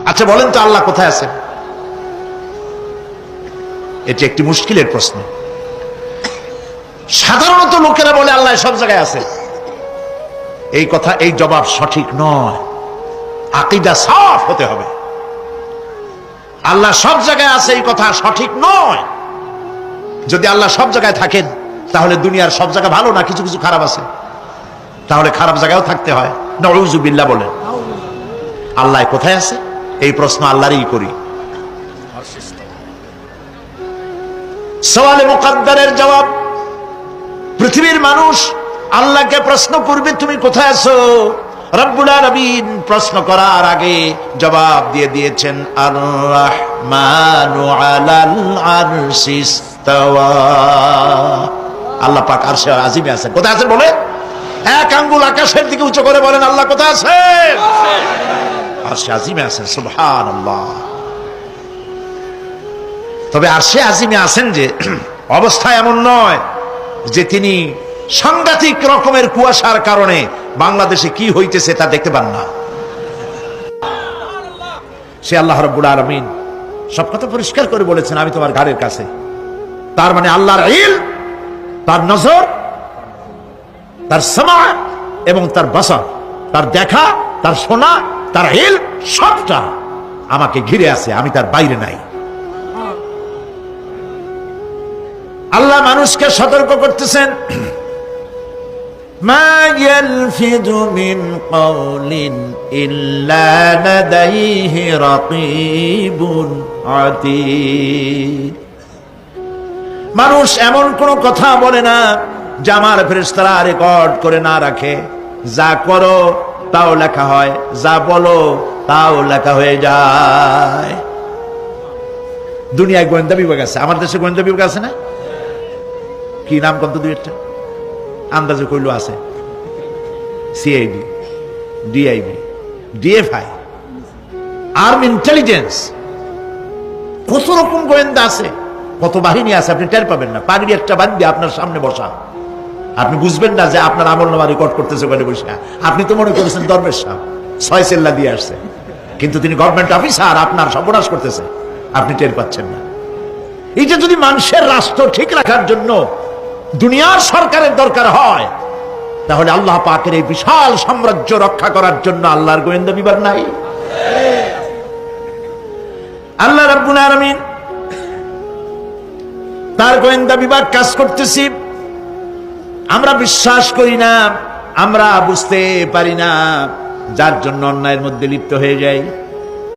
আচ্ছা বলেন তো আল্লাহ কোথায় আছেন? এটি একটি মুশকিলের প্রশ্ন। সাধারণত লোকেরা বলে আল্লাহ সব জায়গায় আছে। এই কথা, এই জবাব সঠিক নয়। আকীদা সাফ হতে হবে। আল্লাহ সব জায়গায় আছে এই কথা সঠিক নয়। যদি আল্লাহ সব জায়গায় থাকেন তাহলে দুনিয়ার সব জায়গা ভালো না, কিছু কিছু খারাপ আছে। তাহলে খারাপ জায়গায়ও থাকতে হয়। নাউযুবিল্লাহ বলেন। আল্লাহ কোথায় আছে এই প্রশ্ন আল্লাহরই করি। সওয়ালে মুকদ্দারের জবাব, পৃথিবীর মানুষ আল্লাহকে প্রশ্ন করবে তুমি কোথায় আছো। রব্বুল আলামিন প্রশ্ন করার আগে জবাব দিয়ে দিয়েছেন, আর রাহমানু আলাল আরশি ইস্তাওয়া। আল্লাহ পাক আরশে আজিমে আছেন। কোথায় আছেন বলে? এক আঙ্গুল আকাশের দিকে উঁচু করে বলেন আল্লাহ কোথায় আছেন? আরশে আজিমে আছেন। সুবহানাল্লাহ। তবে আরশে আজিমে আছেন যে অবস্থা এমন নয় যে তিনি সাংঘাতিক রকমের কুয়াশার কারণে বাংলাদেশে কি হইতেছে তা দেখতে পান না। সে আল্লাহ রাব্বুল আলামিন সব কথা পরিষ্কার করে বলেছেন, আমি তোমার ঘাড়ের কাছে। তার মানে আল্লাহর ইলম, তার নজর, তার সামা এবং তার বসর, তার দেখা, তার শোনা, তার ইলম সবটা আমাকে ঘিরে আছে, আমি তার বাইরে নাই। আল্লাহ মানুষকে সতর্ক করতেছেন, মা ইয়ালফিযু মিন কাওলিন ইল্লা লাদাইহি রাকীবুন আতীদ। মানুষ এমন কোন কথা বলে না যা আমার ফেরেশতারা রেকর্ড করে না রাখে। যা করো তাও লেখা হয়, যা বলো তাও লেখা হয়ে যায়। দুনিয়ায় গোয়েন্দা বিভাগ আছে, আমার দেশে গোয়েন্দা বিভাগ আছে না? কি নাম কত দুই একটা আন্দাজে কইলো আছে। CID, DIB, DFI, army intelligence, কত রকম গোয়েন্দা আছে, কত বাহিনী আছে আপনি টের পাবেন না। পাগড়ি একটা বান্ধি আপনার সামনে বসা, আপনি বুঝবেন না যে আপনার আমলনামা রেকর্ড করতেছে বলে বসে। আপনি তো মনে করেছেন দরবেশ সাহেব 6 সেল্লা দিয়ে আসছে, কিন্তু তিনি গভর্নমেন্ট অফিসার, আপনার সর্বনাশ করতেছে, আপনি টের পাচ্ছেন না। এই যে যদি মানুষের রাষ্ট্র ঠিক রাখার জন্য দুনিয়ার সরকারের দরকার হয়, তাহলে আল্লাহ পাকের এই বিশাল সাম্রাজ্য রক্ষা করার জন্য আল্লাহর গোয়েন্দা বিভাগ নাই? আল্লাহ রাব্বুল আলামিন তার গোয়েন্দা বিভাগ কাজ করতেছি, আমরা বিশ্বাস করি না, আমরা বুঝতে পারি না, যার জন্য অন্যায়ের মধ্যে লিপ্ত হয়ে যাই।